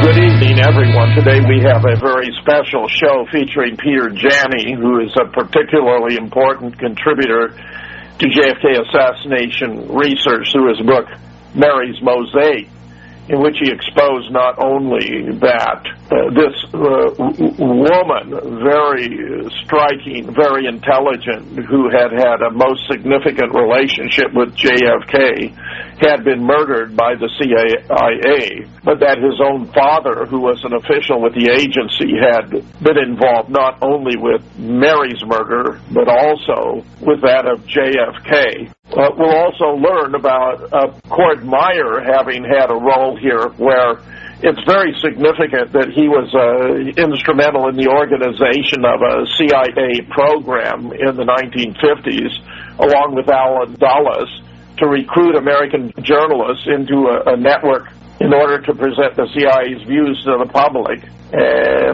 Good evening, everyone. Today we have a very special show featuring Peter Janney, who is a particularly important contributor to JFK assassination research through his book, Mary's Mosaic, in which he exposed not only that this woman, very striking, very intelligent, who had a most significant relationship with JFK, had been murdered by the CIA, but that his own father, who was an official with the agency, had been involved not only with Mary's murder, but also with that of JFK. We'll also learn about Cord Meyer having had a role here, where it's very significant that he was instrumental in the organization of a CIA program in the 1950s, along with Allen Dulles, to recruit American journalists into a network in order to present the CIA's views to the public,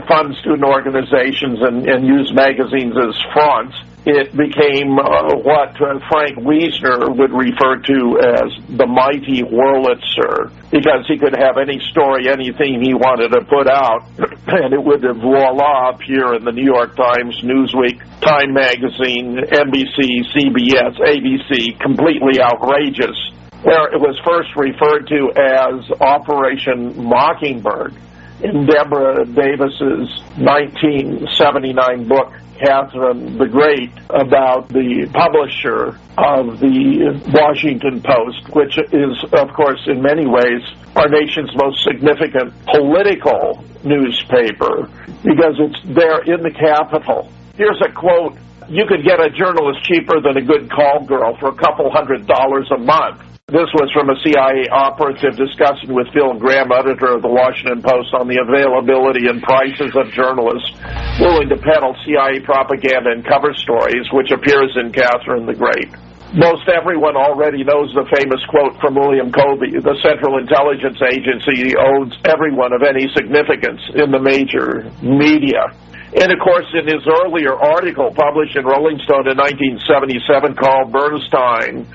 fund student organizations, and use magazines as fronts. It became what Frank Wiesner would refer to as the mighty Wurlitzer, because he could have any story, anything he wanted to put out, and it would voila appear in the New York Times, Newsweek, Time Magazine, NBC, CBS, ABC, completely outrageous, where it was first referred to as Operation Mockingbird in Deborah Davis's 1979 book, Catherine the Great, about the publisher of the Washington Post, which is, of course, in many ways, our nation's most significant political newspaper, because it's there in the capital. Here's a quote: "You could get a journalist cheaper than a good call girl for a couple $100 a month." This was from a CIA operative discussing with Phil Graham, editor of the Washington Post, on the availability and prices of journalists willing to peddle CIA propaganda and cover stories, which appears in Catherine the Great. Most everyone already knows the famous quote from William Colby: "The Central Intelligence Agency owns everyone of any significance in the major media." And, of course, in his earlier article published in Rolling Stone in 1977, Carl Bernstein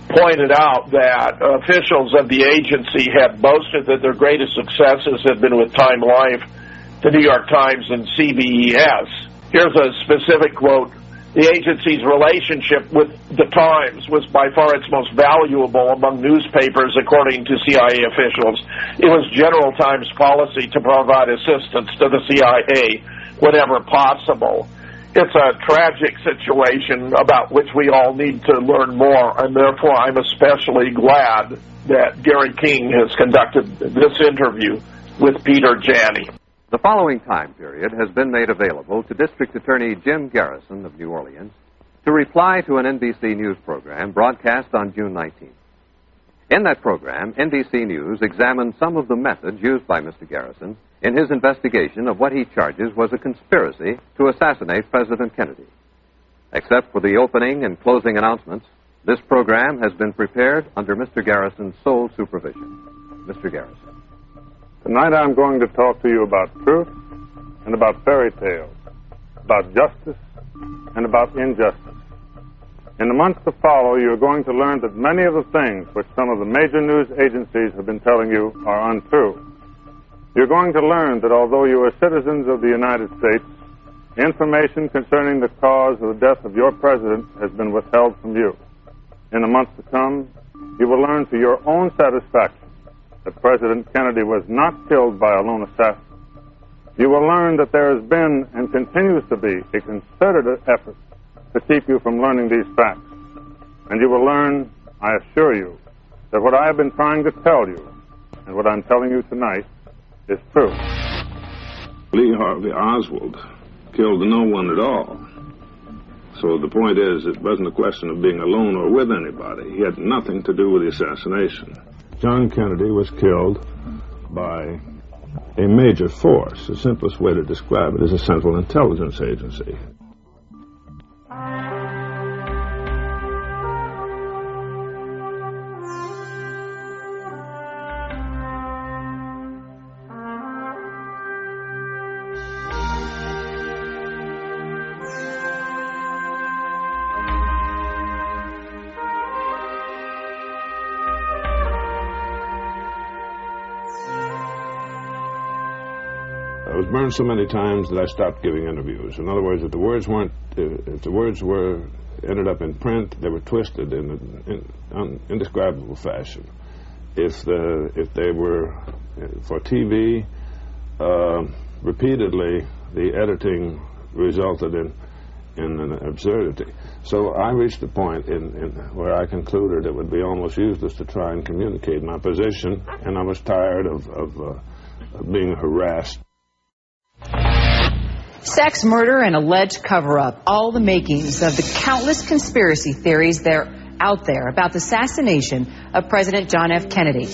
pointed out that officials of the agency had boasted that their greatest successes had been with Time Life, the New York Times, and CBS. Here's a specific quote: "The agency's relationship with the Times was by far its most valuable among newspapers, according to CIA officials. It was General Times' policy to provide assistance to the CIA whenever possible." It's a tragic situation about which we all need to learn more, and therefore I'm especially glad that Gary King has conducted this interview with Peter Janney. The following time period has been made available to District Attorney Jim Garrison of New Orleans to reply to an NBC News program broadcast on June 19th. In that program, NBC News examined some of the methods used by Mr. Garrison in his investigation of what he charges was a conspiracy to assassinate President Kennedy. Except for the opening and closing announcements, this program has been prepared under Mr. Garrison's sole supervision. Mr. Garrison. Tonight I'm going to talk to you about truth and about fairy tales, about justice and about injustice. In the months to follow, you're going to learn that many of the things which some of the major news agencies have been telling you are untrue. You're going to learn that although you are citizens of the United States, information concerning the cause of the death of your president has been withheld from you. In the months to come, you will learn to your own satisfaction that President Kennedy was not killed by a lone assassin. You will learn that there has been and continues to be a concerted effort to keep you from learning these facts. And you will learn, I assure you, that what I have been trying to tell you and what I'm telling you tonight is true. Lee Harvey Oswald killed no one at all. So the point is, it wasn't a question of being alone or with anybody. He had nothing to do with the assassination. John Kennedy was killed by a major force. The simplest way to describe it is a Central Intelligence Agency. I was burned so many times that I stopped giving interviews. In other words, if the words ended up in print, they were twisted in an indescribable fashion. If they were for TV, repeatedly the editing resulted in an absurdity. So I reached a point where I concluded it would be almost useless to try and communicate my position, and I was tired of being harassed. Sex, murder, and alleged cover-up, all the makings of the countless conspiracy theories that are out there about the assassination of President John F. Kennedy.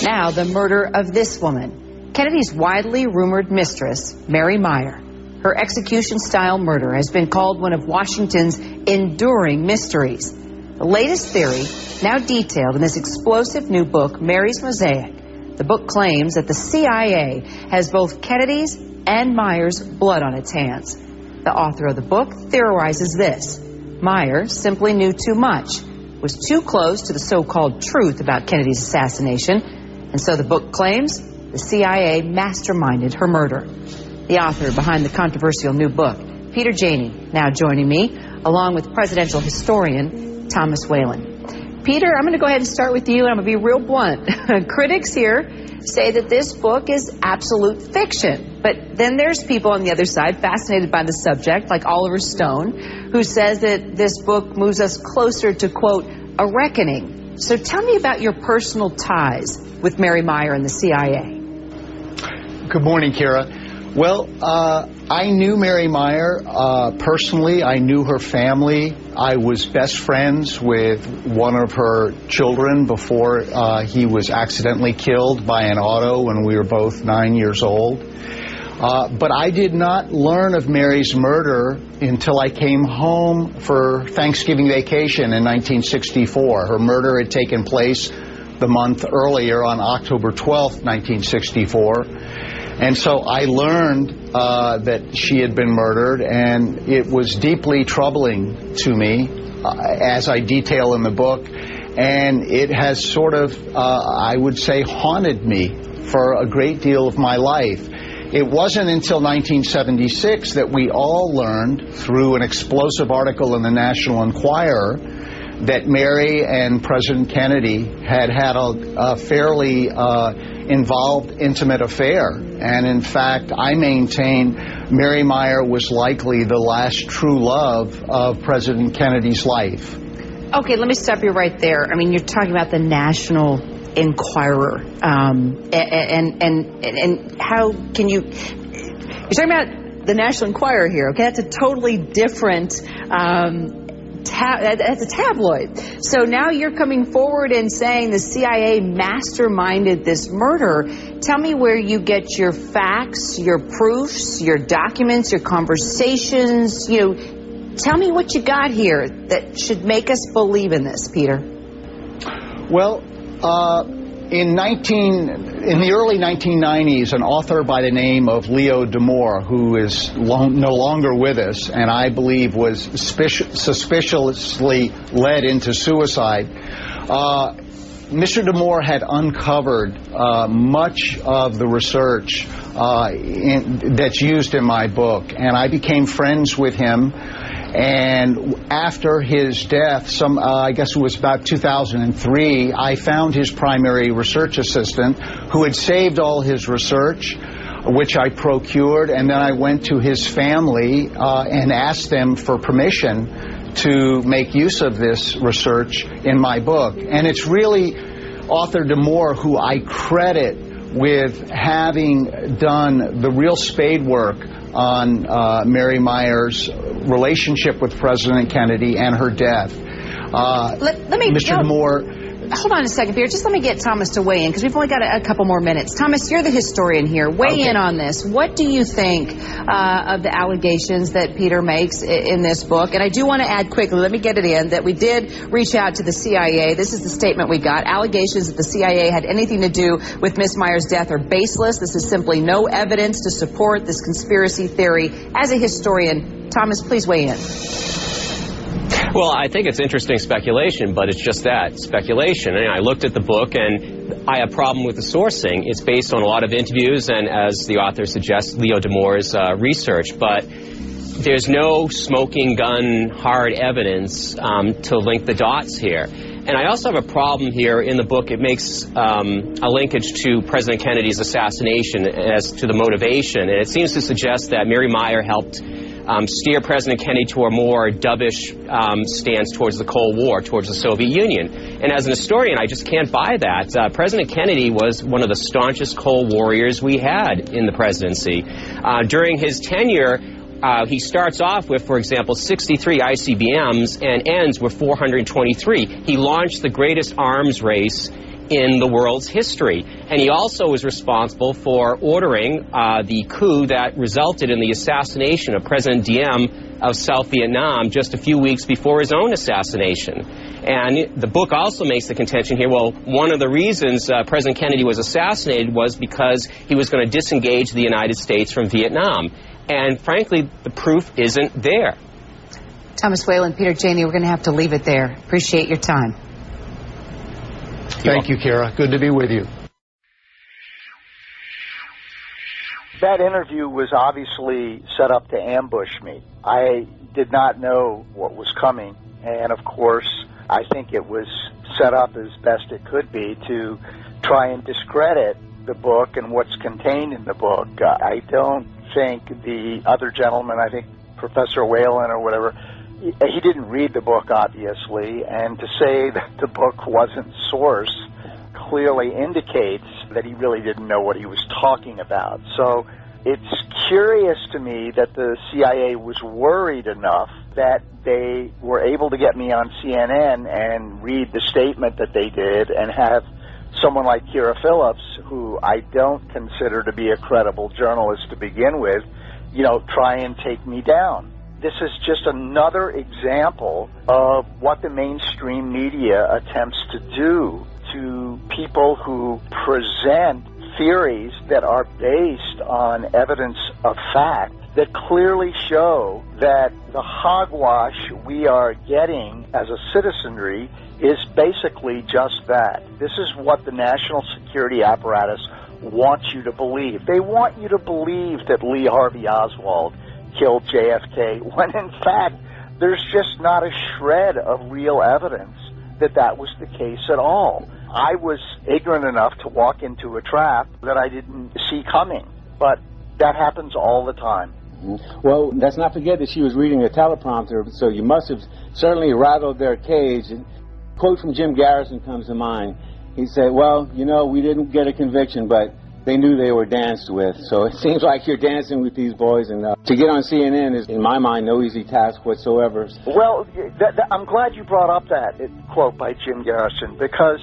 Now, the murder of this woman, Kennedy's widely rumored mistress, Mary Meyer. Her execution-style murder has been called one of Washington's enduring mysteries. The latest theory, now detailed in this explosive new book, Mary's Mosaic. The book claims that the CIA has both Kennedy's and Meyer's blood on its hands. The author of the book theorizes this: Meyer simply knew too much, was too close to the so-called truth about Kennedy's assassination, and so the book claims the CIA masterminded her murder. The author behind the controversial new book, Peter Janney, now joining me, along with presidential historian Thomas Whalen. Peter, I'm going to go ahead and start with you, and I'm going to be real blunt. Critics here say that this book is absolute fiction, but then there's people on the other side fascinated by the subject, like Oliver Stone, who says that this book moves us closer to, quote, a reckoning. So tell me about your personal ties with Mary Meyer and the CIA. Good morning, Kira. Well, I knew Mary Meyer personally. I knew her family. I was best friends with one of her children before he was accidentally killed by an auto when we were both 9 years old. But I did not learn of Mary's murder until I came home for Thanksgiving vacation in 1964. Her murder had taken place the month earlier on October 12th, 1964. And so I learned that she had been murdered, and it was deeply troubling to me, as I detail in the book. And it has sort of, I would say, haunted me for a great deal of my life. It wasn't until 1976 that we all learned, through an explosive article in the National Enquirer, that Mary and President Kennedy had a fairly involved, intimate affair. And in fact, I maintain Mary Meyer was likely the last true love of President Kennedy's life. Okay, let me stop you right there. I mean, you're talking about the National Enquirer, and how can you? You're talking about the National Enquirer here. Okay, that's a totally different. That's a tabloid. So now you're coming forward and saying the CIA masterminded this murder. Tell me where you get your facts, your proofs, your documents, your conversations. Tell me what you got here that should make us believe in this, Peter. Well, in the early 1990s, an author by the name of Leo D'Amour, who is no longer with us, and I believe was suspiciously led into suicide, Mr. D'Amour had uncovered much of the research that's used in my book, and I became friends with him. And after his death, I guess it was about 2003, I found his primary research assistant who had saved all his research, which I procured, and then I went to his family and asked them for permission to make use of this research in my book. And it's really author D'Amour who I credit with having done the real spade work on Mary Meyer's relationship with President Kennedy and her death. Mr. D'Amour. Hold on a second, Peter. Just let me get Thomas to weigh in, because we've only got a couple more minutes. Thomas, you're the historian here. Weigh in on this. What do you think of the allegations that Peter makes in this book? And I do want to add quickly, let me get it in, that we did reach out to the CIA. This is the statement we got. Allegations that the CIA had anything to do with Miss Meyer's death are baseless. This is simply no evidence to support this conspiracy theory. As a historian, Thomas, please weigh in. Well, I think it's interesting speculation, but it's just that, speculation. And I looked at the book, and I have a problem with the sourcing. It's based on a lot of interviews and, as the author suggests, Leo D'Amour's research. But there's no smoking gun hard evidence to link the dots here. And I also have a problem here in the book. It makes a linkage to President Kennedy's assassination as to the motivation. And it seems to suggest that Mary Meyer helped steer President Kennedy to a more dovish stance towards the Cold War, towards the Soviet Union. And as an historian, I just can't buy that. President Kennedy was one of the staunchest Cold Warriors we had in the presidency. During his tenure, he starts off with, for example, 63 ICBMs and ends with 423. He launched the greatest arms race in the world's history. And he also was responsible for ordering the coup that resulted in the assassination of President Diem of South Vietnam just a few weeks before his own assassination. And the book also makes the contention here, well, one of the reasons President Kennedy was assassinated was because he was going to disengage the United States from Vietnam. And frankly, the proof isn't there. Thomas Whalen, Peter Janney, we're going to have to leave it there. Appreciate your time. Thank you, Kara. Good to be with you. That interview was obviously set up to ambush me. I did not know what was coming, and of course, I think it was set up as best it could be to try and discredit the book and what's contained in the book. I don't think the other gentleman, I think Professor Whalen or whatever, he didn't read the book, obviously, and to say that the book wasn't sourced clearly indicates that he really didn't know what he was talking about. So it's curious to me that the CIA was worried enough that they were able to get me on CNN and read the statement that they did and have someone like Kira Phillips, who I don't consider to be a credible journalist to begin with, try and take me down. This is just another example of what the mainstream media attempts to do to people who present theories that are based on evidence of fact that clearly show that the hogwash we are getting as a citizenry is basically just that. This is what the national security apparatus wants you to believe. They want you to believe that Lee Harvey Oswald killed JFK, when in fact there's just not a shred of real evidence that that was the case at all. I was ignorant enough to walk into a trap that I didn't see coming, but that happens all the time. Well, let's not forget that she was reading a teleprompter, so you must have certainly rattled their cage. And a quote from Jim Garrison comes to mind. He said, well, we didn't get a conviction, but they knew they were danced with. So it seems like you're dancing with these boys, and to get on CNN is, in my mind, no easy task whatsoever. Well, I'm glad you brought up that quote by Jim Garrison, because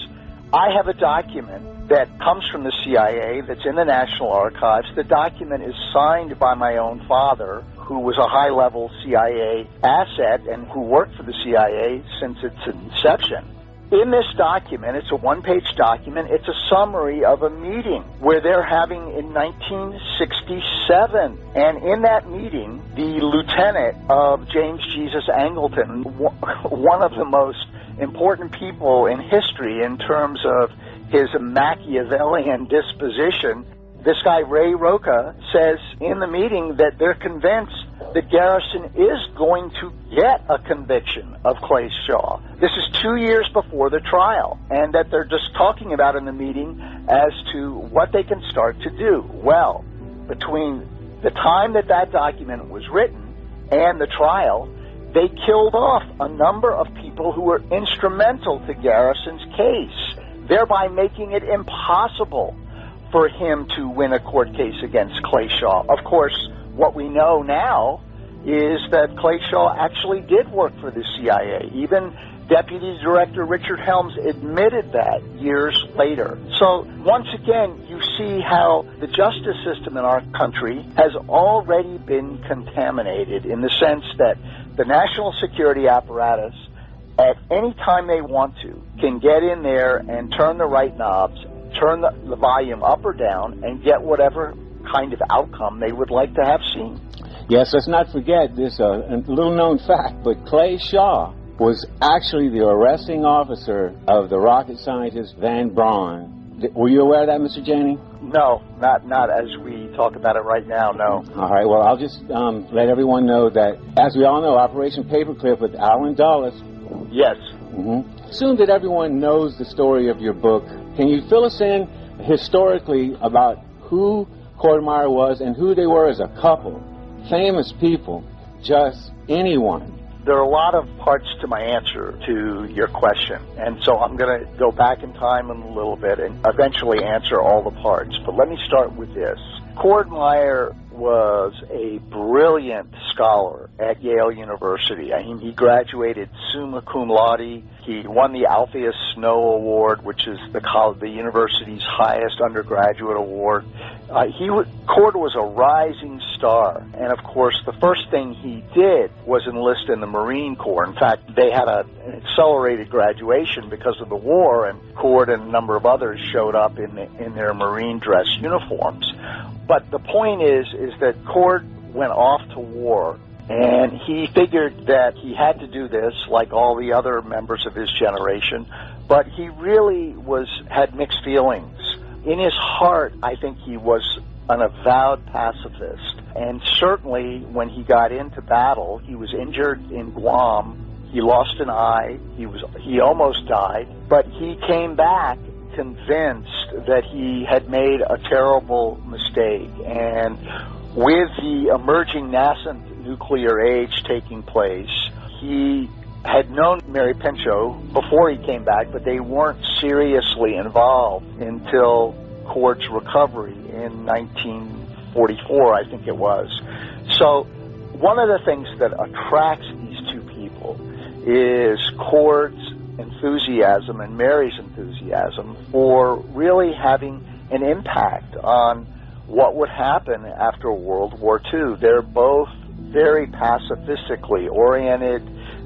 I have a document that comes from the CIA that's in the National Archives. The document is signed by my own father, who was a high-level CIA asset and who worked for the CIA since its inception. In this document, it's a one-page document, it's a summary of a meeting where they're having in 1967. And in that meeting, the lieutenant of James Jesus Angleton, one of the most important people in history in terms of his Machiavellian disposition, this guy Ray Roca says in the meeting that they're convinced that Garrison is going to get a conviction of Clay Shaw. This is 2 years before the trial, and that they're just talking about in the meeting as to what they can start to do. Well, between the time that that document was written and the trial, they killed off a number of people who were instrumental to Garrison's case, thereby making it impossible for him to win a court case against Clay Shaw. Of course, what we know now is that Clay Shaw actually did work for the CIA. Even Deputy Director Richard Helms admitted that years later. So once again, you see how the justice system in our country has already been contaminated, in the sense that the national security apparatus, at any time they want to, can get in there and turn the right knobs, turn the volume up or down, and get whatever kind of outcome they would like to have seen. Yes, let's not forget this, a little known fact, but Clay Shaw was actually the arresting officer of the rocket scientist Van Braun. Were you aware of that, Mr. Janney? No, not as we talk about it right now, no. All right, well, I'll just let everyone know that, as we all know, Operation Paperclip with Allen Dulles. Yes. Assume that everyone knows the story of your book. Can you fill us in historically about who Cord Meyer was and who they were as a couple? Famous people, just anyone. There are a lot of parts to my answer to your question, and so I'm going to go back in time in a little bit and eventually answer all the parts. But let me start with this. Cord Meyer was a brilliant scholar at Yale University. I mean, he graduated summa cum laude. He won the Alpheus Snow Award, which is the university's highest undergraduate award. Cord was a rising star, and of course, the first thing he did was enlist in the Marine Corps. In fact, they had an accelerated graduation because of the war, and Cord and a number of others showed up in their Marine dress uniforms. But the point is that Cord went off to war, and he figured that he had to do this like all the other members of his generation, but he really had mixed feelings. In his heart, I think he was an avowed pacifist, and certainly when he got into battle, he was injured in Guam, he lost an eye, he almost died, but he came back convinced that he had made a terrible mistake. And with the emerging nascent nuclear age taking place, he had known Mary Pinchot before he came back, but they weren't seriously involved until Cord's recovery in 1944, I think it was. So one of the things that attracts these two people is Cord's enthusiasm and Mary's enthusiasm for really having an impact on what would happen after World War II. They're both very pacifistically oriented.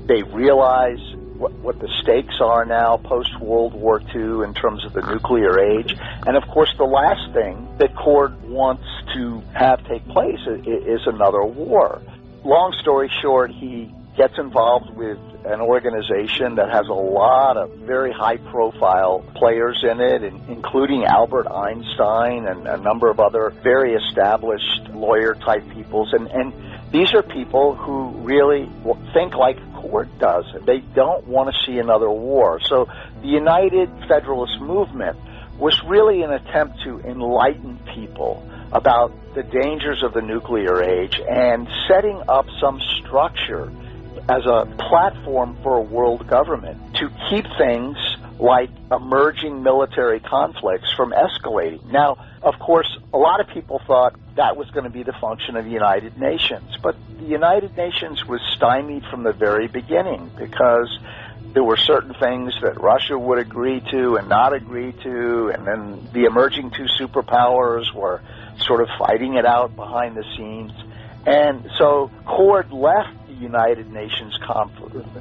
They realize what the stakes are now post-World War II in terms of the nuclear age. And of course, the last thing that Cord wants to have take place is another war. Long story short, he gets involved with an organization that has a lot of very high-profile players in it, including Albert Einstein and a number of other very established lawyer-type peoples. And these are people who really think like Cord does. They don't want to see another war. So the United Federalist Movement was really an attempt to enlighten people about the dangers of the nuclear age and setting up some structure as a platform for a world government to keep things like emerging military conflicts from escalating. Now, of course, a lot of people thought that was going to be the function of the United Nations, but the United Nations was stymied from the very beginning because there were certain things that Russia would agree to and not agree to, and then the emerging two superpowers were sort of fighting it out behind the scenes. And so Cord left the United Nations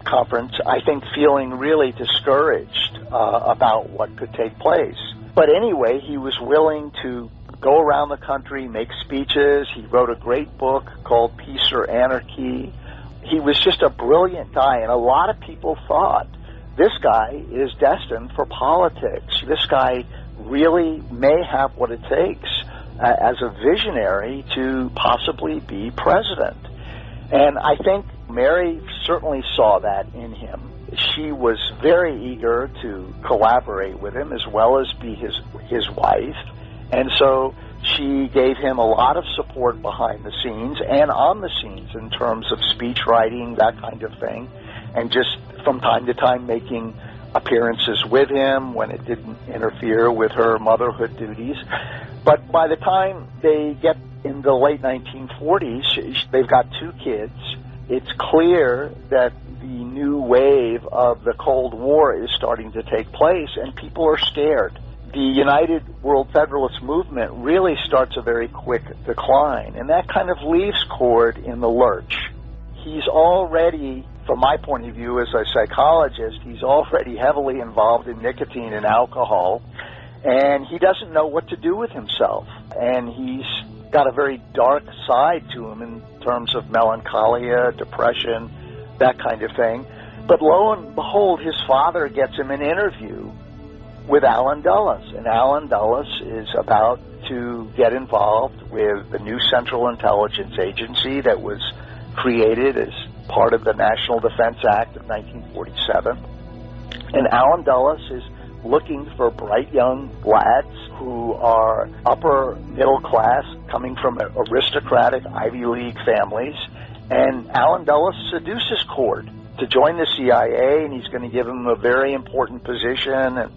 conference, I think, feeling really discouraged about what could take place. But anyway, he was willing to go around the country, make speeches. He wrote a great book called Peace or Anarchy. He was just a brilliant guy, and a lot of people thought, this guy is destined for politics. This guy really may have what it takes as a visionary to possibly be president. And I think Mary certainly saw that in him. She was very eager to collaborate with him as well as be his wife. And so she gave him a lot of support behind the scenes and on the scenes in terms of speech writing, that kind of thing, and just from time to time making appearances with him when it didn't interfere with her motherhood duties. But by the time they get in the late 1940s, they've got two kids. It's clear that the new wave of the Cold War is starting to take place, and people are scared. The United World Federalist Movement really starts a very quick decline, and that kind of leaves Cord in the lurch. He's already, from my point of view as a psychologist, he's already heavily involved in nicotine and alcohol, and he doesn't know what to do with himself. And he's got a very dark side to him in terms of melancholia, depression, that kind of thing. But lo and behold, his father gets him an interview with Allen Dulles, and Allen Dulles is about to get involved with the new Central Intelligence Agency that was created as part of the National Defense Act of 1947. And Allen Dulles is looking for bright young lads who are upper middle class, coming from aristocratic Ivy League families. And Allen Dulles seduces Cord to join the CIA, and he's going to give him a very important position and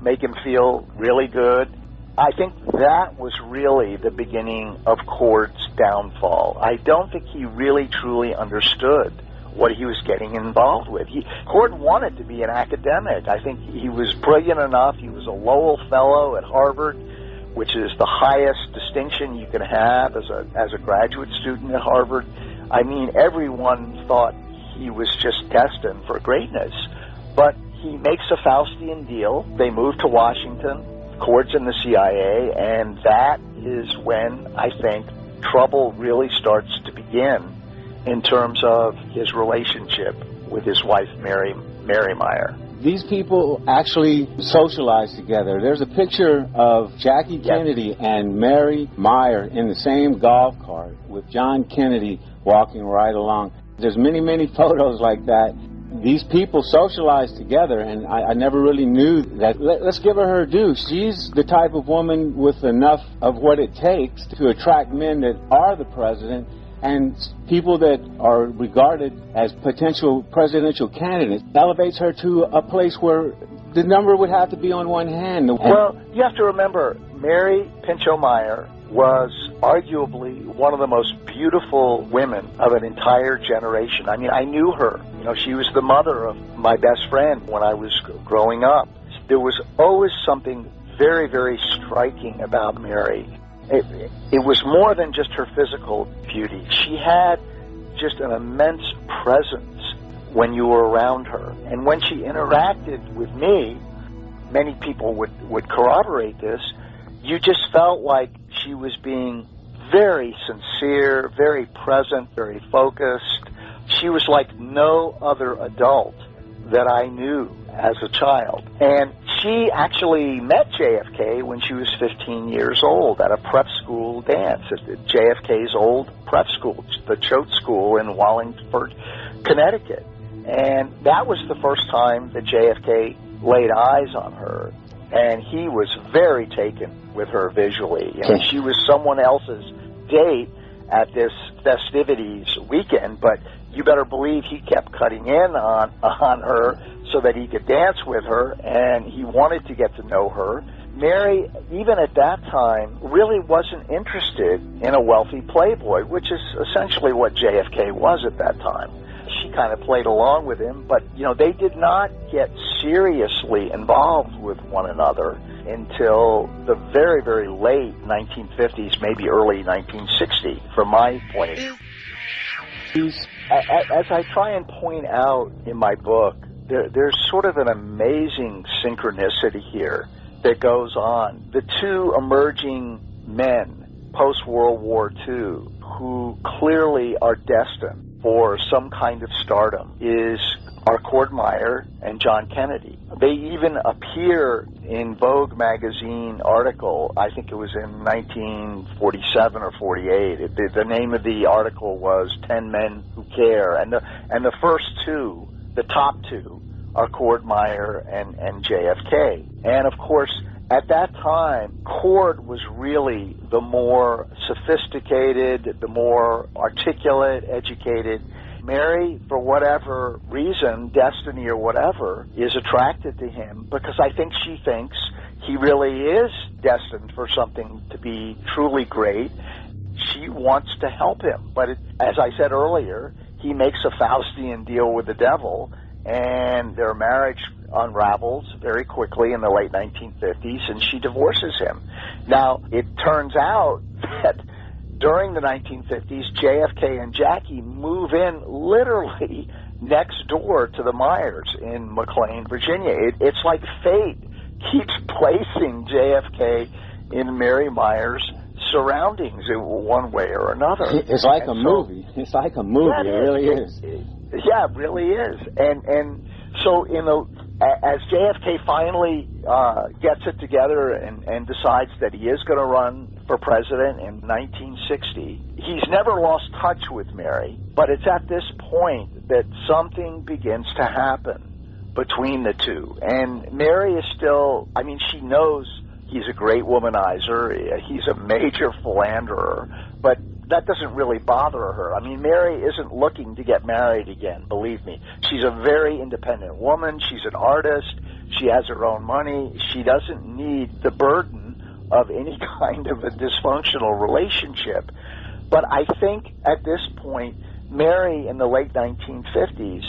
make him feel really good. I think that was really the beginning of Cord's downfall. I don't think he really truly understood what he was getting involved with. Cord wanted to be an academic. I think he was brilliant enough. He was a Lowell Fellow at Harvard, which is the highest distinction you can have as a graduate student at Harvard. I mean, everyone thought he was just destined for greatness. But he makes a Faustian deal. They move to Washington. Cord's in the CIA, and that is when I think trouble really starts to begin in terms of his relationship with his wife, Mary Meyer. These people actually socialized together. There's a picture of Jackie Kennedy and Mary Meyer in the same golf cart with John Kennedy walking right along. There's many, many photos like that. These people socialized together, and I never really knew that. Let's give her due. She's the type of woman with enough of what it takes to attract men that are the president and people that are regarded as potential presidential candidates. Elevates her to a place where the number would have to be on one hand. Well, you have to remember, Mary Pinchot Meyer was arguably one of the most beautiful women of an entire generation. I mean, I knew her. You know, she was the mother of my best friend when I was growing up. There was always something very, very striking about Mary. It was more than just her physical beauty. She had just an immense presence when you were around her. And when she interacted with me, many people would corroborate this, you just felt like she was being very sincere, very present, very focused. She was like no other adult that I knew as a child. And she actually met JFK when she was 15 years old at a prep school dance at JFK's old prep school, the Choate School in Wallingford, Connecticut. And that was the first time that JFK laid eyes on her. And he was very taken with her visually. I mean, she was someone else's date at this festivities weekend, but you better believe he kept cutting in on her so that he could dance with her, and he wanted to get to know her. Mary, even at that time, really wasn't interested in a wealthy playboy, which is essentially what JFK was at that time. She kind of played along with him, but, you know, they did not get seriously involved with one another until the very, very late 1950s, maybe early 1960, from my point of view. As I try and point out in my book, there's sort of an amazing synchronicity here that goes on. The two emerging men post-World War II who clearly are destined for some kind of stardom are Cord Meyer and John Kennedy. They even appear in Vogue magazine article, I think it was in 1947 or 48. The name of the article was 10 Men Who Care. And the first two, the top two, are Cord Meyer and JFK. And of course, at that time, Cord was really the more sophisticated, the more articulate, educated. Mary, for whatever reason, destiny or whatever, is attracted to him because I think she thinks he really is destined for something to be truly great. She wants to help him. But as I said earlier, he makes a Faustian deal with the devil, and their marriage unravels very quickly in the late 1950s, and she divorces him. Now, it turns out that during the 1950s, JFK and Jackie move in literally next door to the Meyers in McLean, Virginia. It's like fate keeps placing JFK in Mary Meyer's surroundings in one way or another. It's like a movie. It's like a movie. Yeah, it really is. Yeah, it really is. And so as JFK finally gets it together and decides that he is going to run for president in 1960, he's never lost touch with Mary, but it's at this point that something begins to happen between the two. And Mary is still, I mean, she knows he's a great womanizer, he's a major philanderer, but that doesn't really bother her. I mean, Mary isn't looking to get married again, believe me. She's a very independent woman. She's an artist. She has her own money. She doesn't need the burden of any kind of a dysfunctional relationship. But I think at this point, Mary in the late 1950s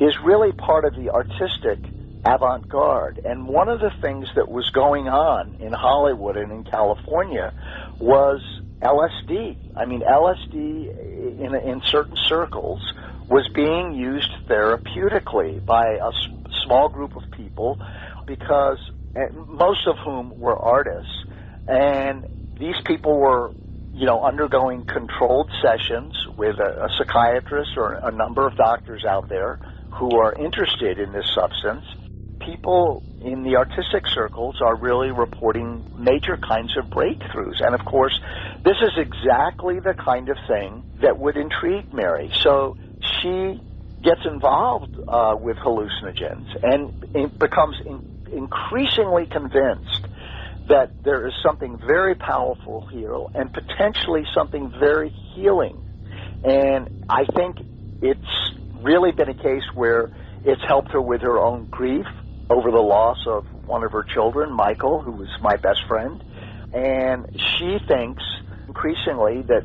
is really part of the artistic avant-garde. And one of the things that was going on in Hollywood and in California was LSD. I mean, LSD in certain circles was being used therapeutically by a small group of people, because most of whom were artists, and these people were, undergoing controlled sessions with a psychiatrist or a number of doctors out there who are interested in this substance. People in the artistic circles are really reporting major kinds of breakthroughs. And, of course, this is exactly the kind of thing that would intrigue Mary. So she gets involved with hallucinogens and becomes increasingly convinced that there is something very powerful here and potentially something very healing. And I think it's really been a case where it's helped her with her own grief over the loss of one of her children, Michael, who was my best friend. And she thinks increasingly that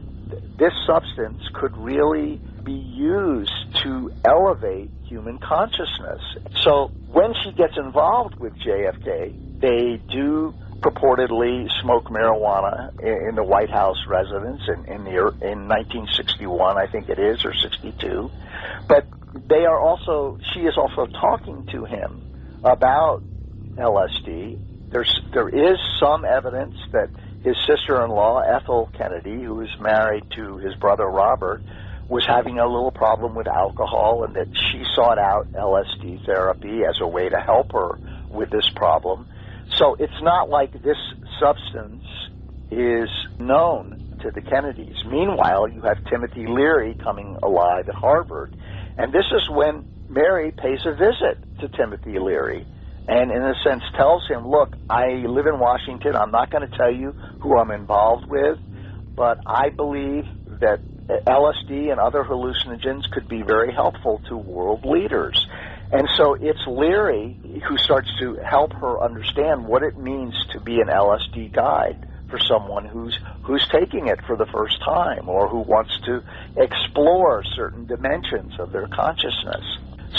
this substance could really be used to elevate human consciousness. So when she gets involved with JFK, they do purportedly smoke marijuana in the White House residence in 1961, I think it is, or 62. But she is also talking to him about LSD. There is some evidence that his sister-in-law, Ethel Kennedy, who is married to his brother Robert, was having a little problem with alcohol, and that she sought out LSD therapy as a way to help her with this problem. So it's not like this substance is known to the Kennedys. Meanwhile, you have Timothy Leary coming alive at Harvard, and this is when Mary pays a visit to Timothy Leary and, in a sense, tells him, look, I live in Washington. I'm not going to tell you who I'm involved with, but I believe that LSD and other hallucinogens could be very helpful to world leaders. And so it's Leary who starts to help her understand what it means to be an LSD guide for someone who's taking it for the first time or who wants to explore certain dimensions of their consciousness.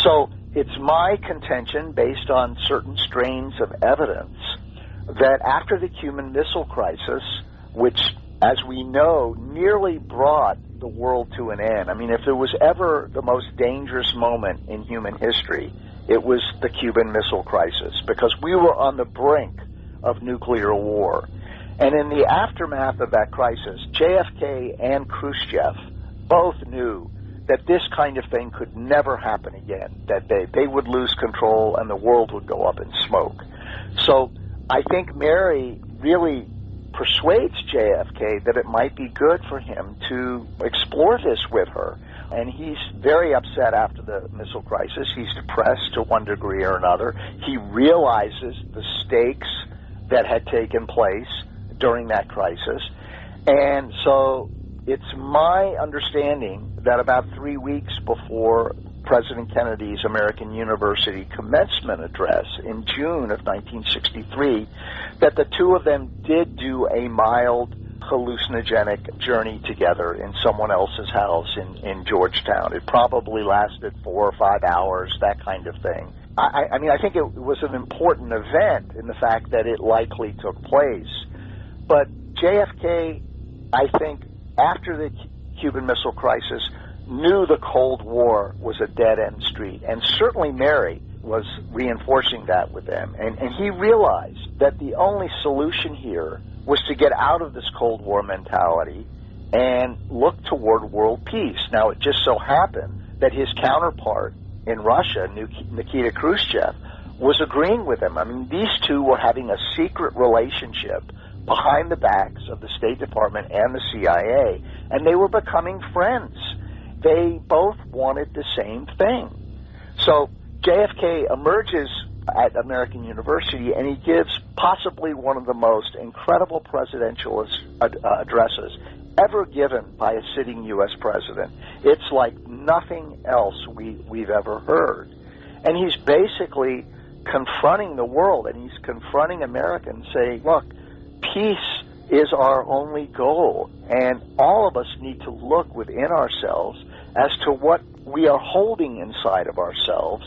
So it's my contention, based on certain strains of evidence, that after the Cuban Missile Crisis, which, as we know, nearly brought the world to an end. I mean, if there was ever the most dangerous moment in human history, it was the Cuban Missile Crisis, because we were on the brink of nuclear war. And in the aftermath of that crisis, JFK and Khrushchev both knew that this kind of thing could never happen again, that they would lose control and the world would go up in smoke. So I think Mary really persuades JFK that it might be good for him to explore this with her. And he's very upset after the missile crisis. He's depressed to one degree or another. He realizes the stakes that had taken place during that crisis. And so it's my understanding that about 3 weeks before President Kennedy's American University commencement address in June of 1963, that the two of them did do a mild hallucinogenic journey together in someone else's house in Georgetown. It probably lasted 4 or 5 hours, that kind of thing. I mean, I think it was an important event in the fact that it likely took place. But JFK, I think, after the Cuban Missile Crisis, knew the Cold War was a dead-end street. And certainly Mary was reinforcing that with them. And he realized that the only solution here was to get out of this Cold War mentality and look toward world peace. Now, it just so happened that his counterpart in Russia, Nikita Khrushchev, was agreeing with him. I mean, these two were having a secret relationship behind the backs of the State Department and the CIA, and they were becoming friends. They both wanted the same thing. So JFK emerges at American University, and he gives possibly one of the most incredible presidential addresses ever given by a sitting U.S. president. It's like nothing else we've ever heard. And he's basically confronting the world, and he's confronting Americans, saying, look, peace is our only goal, and all of us need to look within ourselves as to what we are holding inside of ourselves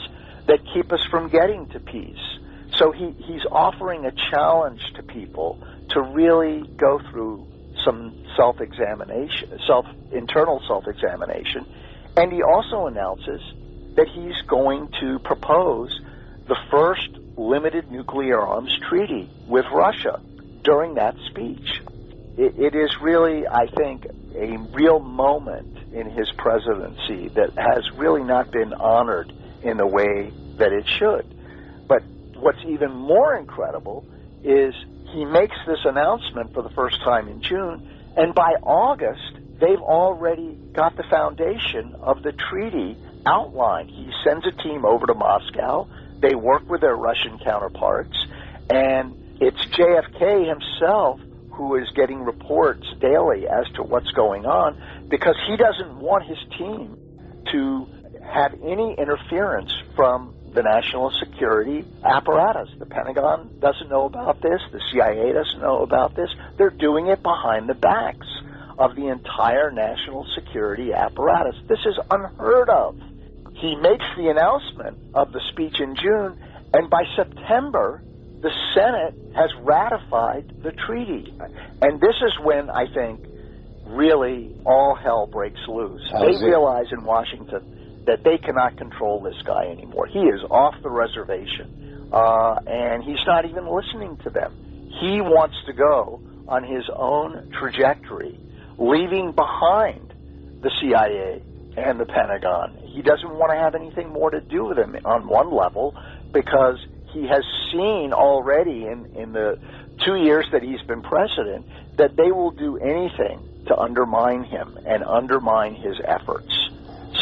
that keep us from getting to peace. So he's offering a challenge to people to really go through some self-examination, internal self-examination, and he also announces that he's going to propose the first limited nuclear arms treaty with Russia during that speech. It is really, I think, a real moment in his presidency that has really not been honored in the way that it should. But what's even more incredible is he makes this announcement for the first time in June, and by August, they've already got the foundation of the treaty outlined. He sends a team over to Moscow. They work with their Russian counterparts, and it's JFK himself who is getting reports daily as to what's going on, because he doesn't want his team to have any interference from the national security apparatus. The Pentagon doesn't know about this. The CIA doesn't know about this. They're doing it behind the backs of the entire national security apparatus. This is unheard of. He makes the announcement of the speech in June, and by September, the Senate has ratified the treaty. And this is when, I think, really all hell breaks loose. They realize in Washington that they cannot control this guy anymore. He is off the reservation, and he's not even listening to them. He wants to go on his own trajectory, leaving behind the CIA and the Pentagon. He doesn't want to have anything more to do with them on one level, because he has seen already in the 2 years that he's been president that they will do anything to undermine him and undermine his efforts.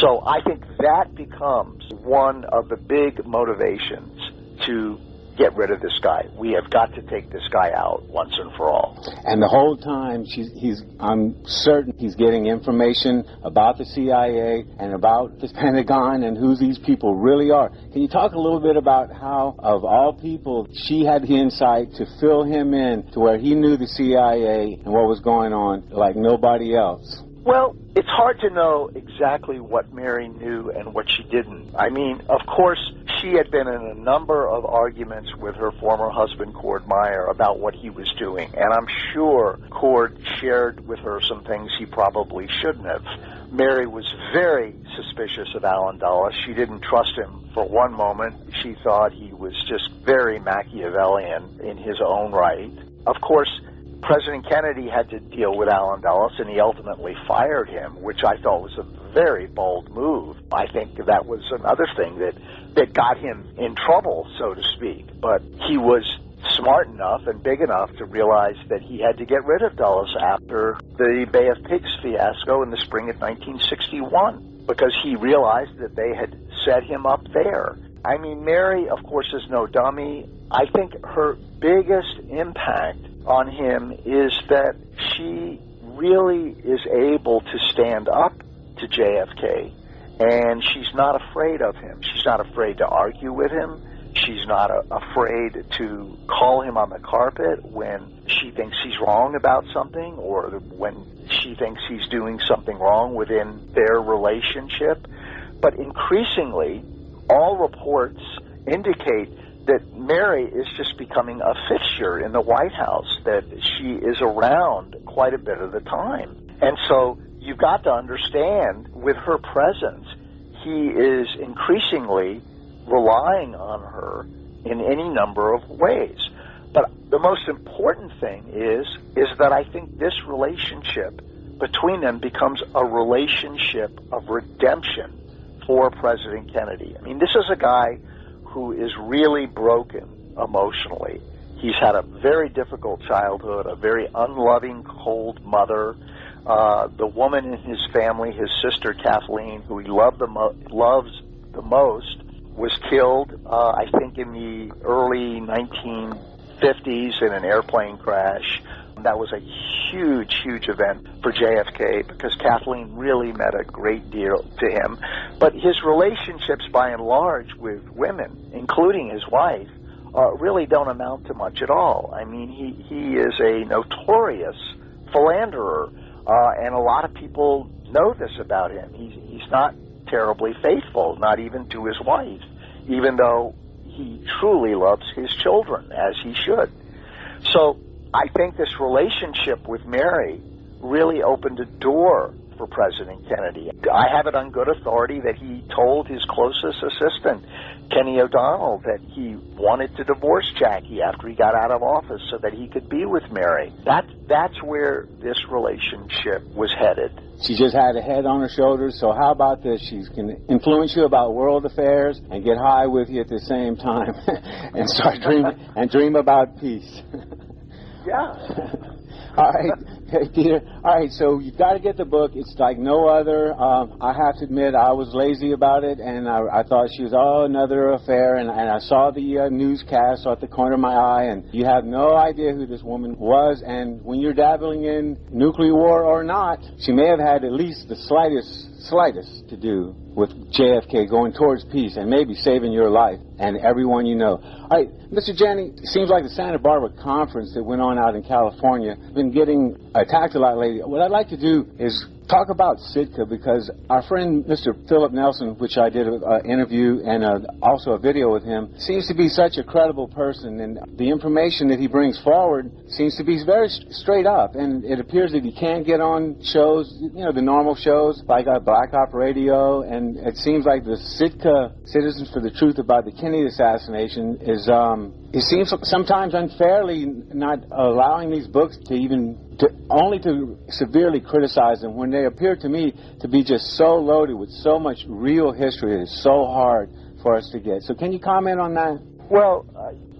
So I think that becomes one of the big motivations to get rid of this guy. We have got to take this guy out once and for all. And the whole time, I'm certain he's getting information about the CIA and about the Pentagon and who these people really are. Can you talk a little bit about how, of all people, she had the insight to fill him in to where he knew the CIA and what was going on like nobody else? Well, it's hard to know exactly what Mary knew and what she didn't. I mean, of course, she had been in a number of arguments with her former husband, Cord Meyer, about what he was doing. And I'm sure Cord shared with her some things he probably shouldn't have. Mary was very suspicious of Allen Dulles. She didn't trust him for one moment. She thought he was just very Machiavellian in his own right. Of course, President Kennedy had to deal with Allen Dulles, and he ultimately fired him, which I thought was a very bold move. I think that was another thing that got him in trouble, so to speak. But he was smart enough and big enough to realize that he had to get rid of Dulles after the Bay of Pigs fiasco in the spring of 1961, because he realized that they had set him up there. I mean, Mary, of course, is no dummy. I think her biggest impact on him is that she really is able to stand up to JFK, and she's not afraid of him. She's not afraid to argue with him. She's not afraid to call him on the carpet when she thinks he's wrong about something, or when she thinks he's doing something wrong within their relationship. But increasingly, all reports indicate that Mary is just becoming a fixture in the White House, that she is around quite a bit of the time. And so you've got to understand, with her presence, he is increasingly relying on her in any number of ways. But the most important thing is that I think this relationship between them becomes a relationship of redemption for President Kennedy. I mean, this is a guy who is really broken emotionally. He's had a very difficult childhood, a very unloving, cold mother. The woman in his family, his sister Kathleen, who he loves the most, was killed, I think, in the early 1950s in an airplane crash. That was a huge, huge event for JFK because Kathleen really meant a great deal to him. But his relationships, by and large, with women, including his wife, really don't amount to much at all. I mean, he is a notorious philanderer, and a lot of people know this about him. He's not terribly faithful, not even to his wife, even though he truly loves his children, as he should. So I think this relationship with Mary really opened a door for President Kennedy. I have it on good authority that he told his closest assistant, Kenny O'Donnell, that he wanted to divorce Jackie after he got out of office so that he could be with Mary. That's where this relationship was headed. She just had a head on her shoulders, so how about this? She can influence you about world affairs and get high with you at the same time and start dream about peace. Yeah. All right, hey, Peter. All right, so you've got to get the book. It's like no other. I have to admit, I was lazy about it, and I thought she was, another affair, and I saw the newscast at the corner of my eye, and you have no idea who this woman was, and when you're dabbling in nuclear war or not, she may have had at least the slightest to do with JFK going towards peace and maybe saving your life and everyone you know. All right, Mr. Janney, it seems like the Santa Barbara conference that went on out in California has been getting attacked a lot lately. What I'd like to do is talk about Sitka, because our friend Mr. Philip Nelson, which I did an interview and also a video with him, seems to be such a credible person, and the information that he brings forward seems to be very straight up, and it appears that he can't get on shows, the normal shows like Black Op Radio, and it seems like the Sitka Citizens for the Truth about the Kennedy assassination is it seems sometimes unfairly not allowing these books only to severely criticize them when they appear to me to be just so loaded with so much real history. It's so hard for us to get. So can you comment on that? Well,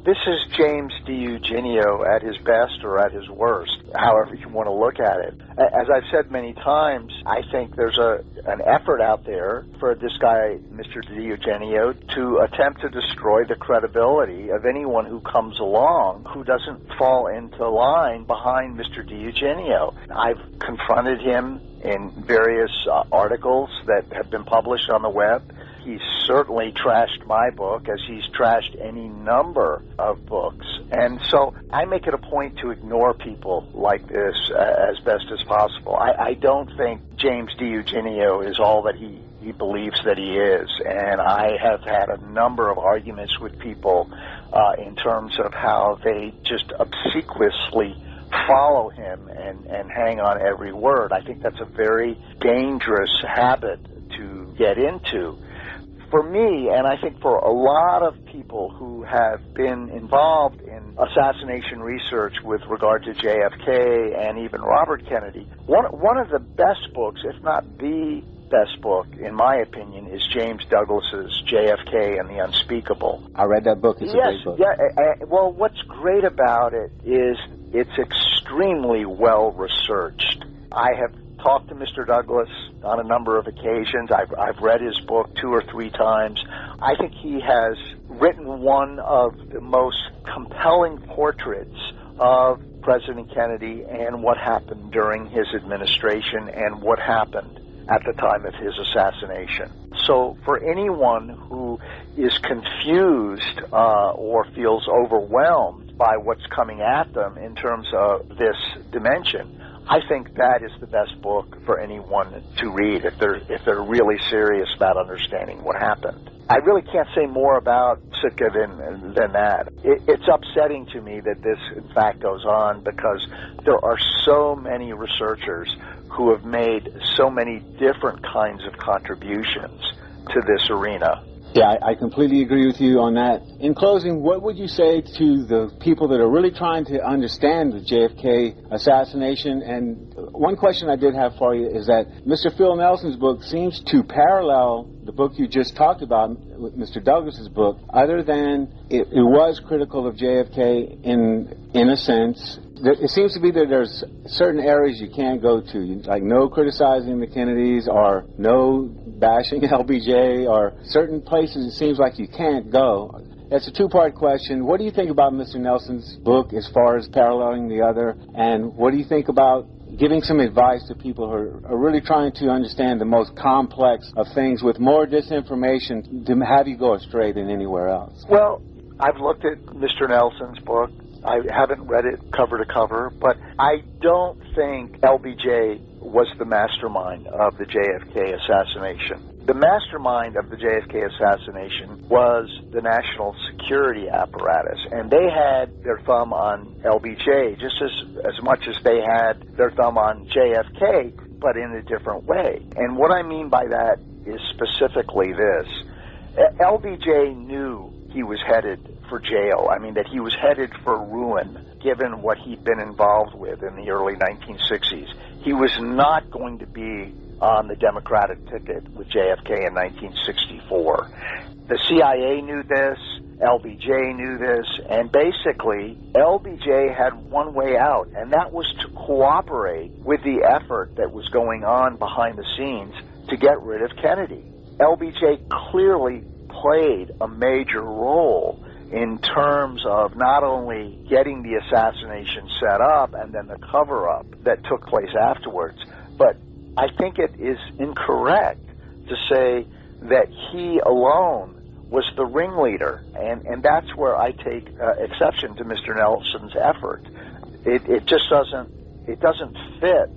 this is James D. Eugenio at his best or at his worst, however you want to look at it. As I've said many times, I think there's an effort out there for this guy, Mr. D. Eugenio, to attempt to destroy the credibility of anyone who comes along who doesn't fall into line behind Mr. D. Eugenio. I've confronted him in various articles that have been published on the web. He's certainly trashed my book, as he's trashed any number of books. And so I make it a point to ignore people like this as best as possible. I don't think James D. Eugenio is all that he believes that he is. And I have had a number of arguments with people in terms of how they just obsequiously follow him and hang on every word. I think that's a very dangerous habit to get into. For me, and I think for a lot of people who have been involved in assassination research with regard to JFK and even Robert Kennedy, one of the best books, if not the best book, in my opinion, is James Douglas's JFK and the Unspeakable. I read that book. It's a great book. Yeah, well, what's great about it is it's extremely well researched. I have talked to Mr. Douglas on a number of occasions. I've read his book 2 or 3 times. I think he has written one of the most compelling portraits of President Kennedy and what happened during his administration and what happened at the time of his assassination. So for anyone who is confused or feels overwhelmed by what's coming at them in terms of this dimension, I think that is the best book for anyone to read if they're really serious about understanding what happened. I really can't say more about Sitka than that. It's upsetting to me that this, in fact, goes on because there are so many researchers who have made so many different kinds of contributions to this arena. Yeah, I completely agree with you on that. In closing, what would you say to the people that are really trying to understand the JFK assassination? And one question I did have for you is that Mr. Phil Nelson's book seems to parallel the book you just talked about, Mr. Douglas's book, other than it was critical of JFK in a sense. It seems to be that there's certain areas you can't go to, like no criticizing the Kennedys or no bashing LBJ, or certain places it seems like you can't go. That's a two-part question. What do you think about Mr. Nelson's book as far as paralleling the other? And what do you think about giving some advice to people who are really trying to understand the most complex of things with more disinformation to have you go astray than anywhere else? Well, I've looked at Mr. Nelson's book. I haven't read it cover to cover, but I don't think LBJ was the mastermind of the JFK assassination. The mastermind of the JFK assassination was the national security apparatus, and they had their thumb on LBJ just as much as they had their thumb on JFK, but in a different way. And what I mean by that is specifically this. LBJ knew he was headed for jail. I mean, that he was headed for ruin, given what he'd been involved with in the early 1960s. He was not going to be on the Democratic ticket with JFK in 1964. The CIA knew this, LBJ knew this, and basically LBJ had one way out, and that was to cooperate with the effort that was going on behind the scenes to get rid of Kennedy. LBJ clearly played a major role in terms of not only getting the assassination set up and then the cover-up that took place afterwards, but I think it is incorrect to say that he alone was the ringleader, and that's where I take exception to Mr. Nelson's effort. It just doesn't fit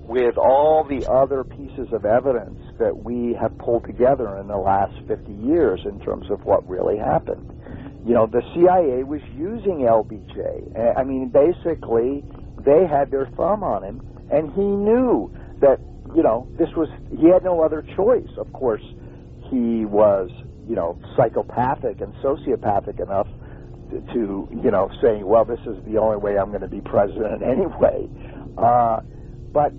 with all the other pieces of evidence that we have pulled together in the last 50 years in terms of what really happened. You know, the CIA was using LBJ. I mean, basically, they had their thumb on him, and he knew that, you know, he had no other choice. Of course, he was, you know, psychopathic and sociopathic enough to you know, saying, well, this is the only way I'm going to be president anyway. But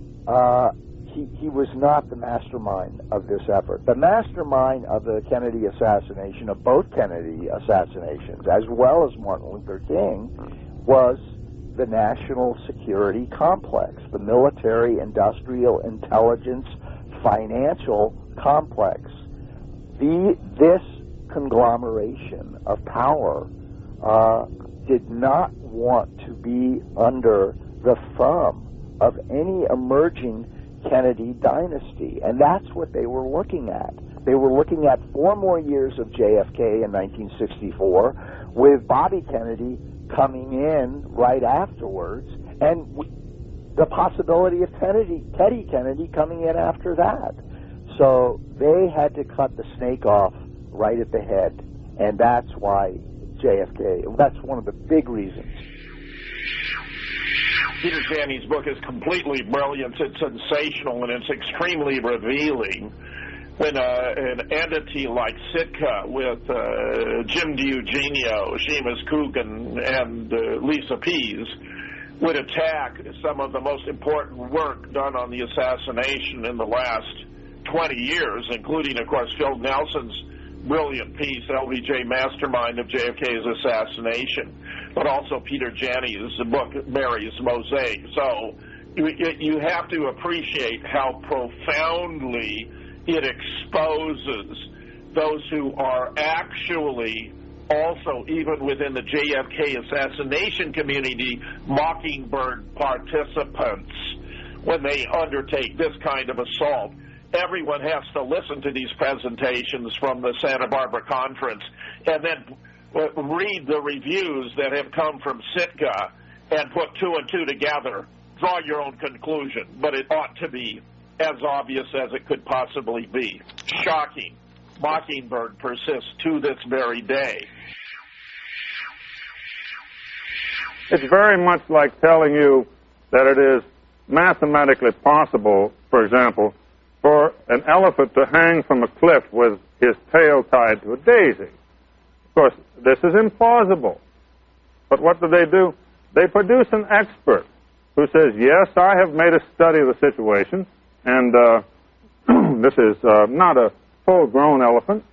he was not the mastermind of this effort. The mastermind of the Kennedy assassination, of both Kennedy assassinations, as well as Martin Luther King, was the national security complex, the military, industrial, intelligence, financial complex. This conglomeration of power did not want to be under the thumb of any emerging Kennedy dynasty, and that's what they were looking at. They were looking at 4 more years of JFK in 1964, with Bobby Kennedy coming in right afterwards, and the possibility of Teddy Kennedy coming in after that. So they had to cut the snake off right at the head, and that's why JFK, that's one of the big reasons. Peter Janney's book is completely brilliant. It's sensational, and it's extremely revealing. When an entity like Sitka with Jim DiEugenio, Seamus Coogan, and Lisa Pease would attack some of the most important work done on the assassination in the last 20 years, including, of course, Phil Nelson's brilliant piece, LBJ Mastermind of JFK's Assassination, but also Peter Janney's book, Mary's Mosaic. So you have to appreciate how profoundly it exposes those who are actually also, even within the JFK assassination community, Mockingbird participants when they undertake this kind of assault. Everyone has to listen to these presentations from the Santa Barbara conference and then read the reviews that have come from Sitka and put 2 and 2 together. Draw your own conclusion, but it ought to be as obvious as it could possibly be. Shocking. Mockingbird persists to this very day. It's very much like telling you that it is mathematically possible, for example, for an elephant to hang from a cliff with his tail tied to a daisy. Of course, this is implausible. But what do? They produce an expert who says, yes, I have made a study of the situation, and this is not a full-grown elephant,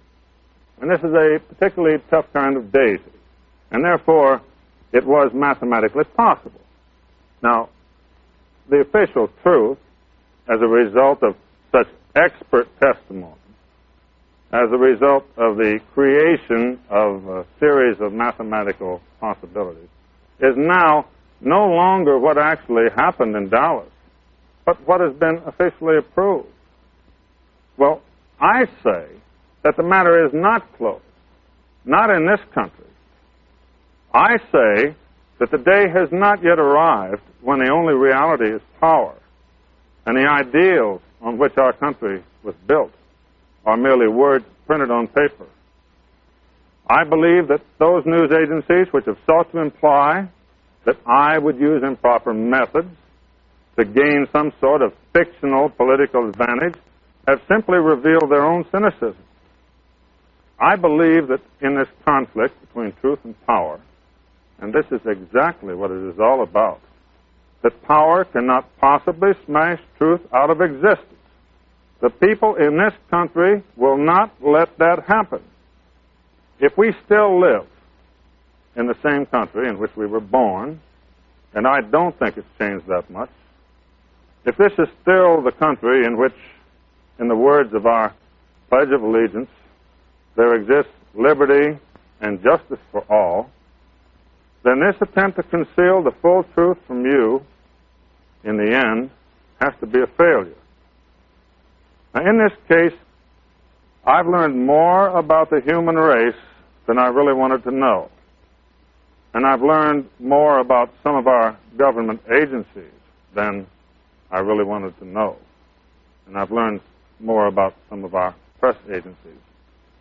and this is a particularly tough kind of daisy, and therefore it was mathematically possible. Now, the official truth, as a result of such expert testimony, as a result of the creation of a series of mathematical possibilities, is now no longer what actually happened in Dallas, but what has been officially approved. Well, I say that the matter is not closed, not in this country. I say that the day has not yet arrived when the only reality is power, and the ideals on which our country was built are merely words printed on paper. I believe that those news agencies which have sought to imply that I would use improper methods to gain some sort of fictional political advantage have simply revealed their own cynicism. I believe that in this conflict between truth and power, and this is exactly what it is all about, that power cannot possibly smash truth out of existence. The people in this country will not let that happen. If we still live in the same country in which we were born, and I don't think it's changed that much, if this is still the country in which, in the words of our Pledge of Allegiance, there exists liberty and justice for all, then this attempt to conceal the full truth from you, in the end, has to be a failure. Now, in this case, I've learned more about the human race than I really wanted to know. And I've learned more about some of our government agencies than I really wanted to know. And I've learned more about some of our press agencies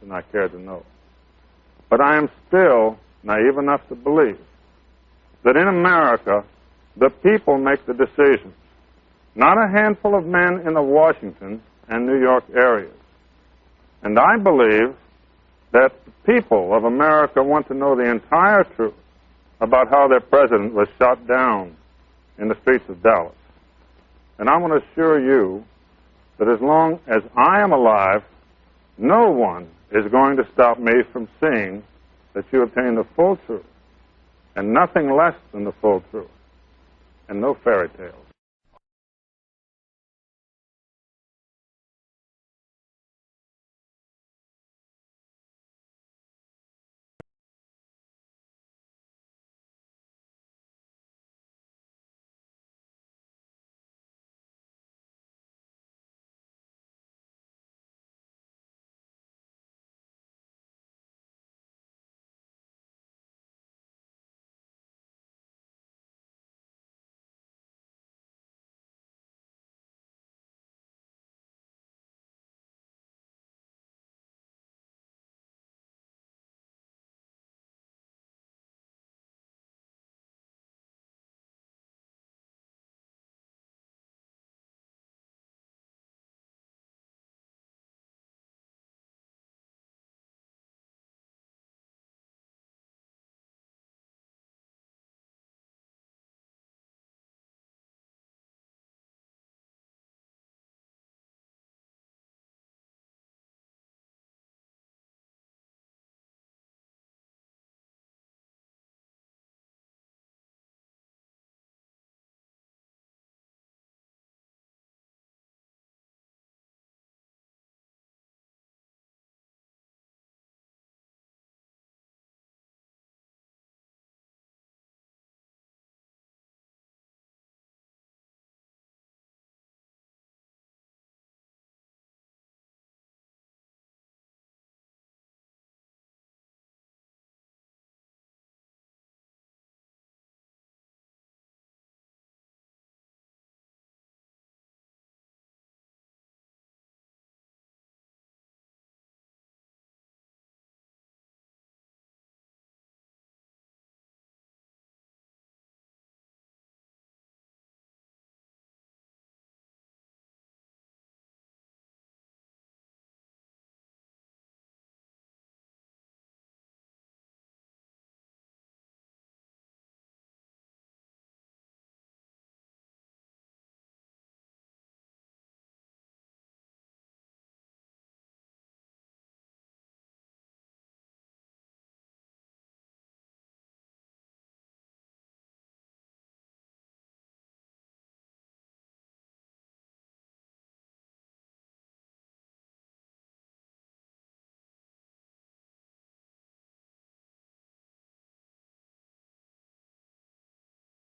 than I cared to know. But I am still naive enough to believe that in America, the people make the decisions, not a handful of men in the Washington and New York areas. And I believe that the people of America want to know the entire truth about how their president was shot down in the streets of Dallas. And I want to assure you that as long as I am alive, no one is going to stop me from seeing that you obtain the full truth, and nothing less than the full truth, and no fairy tales.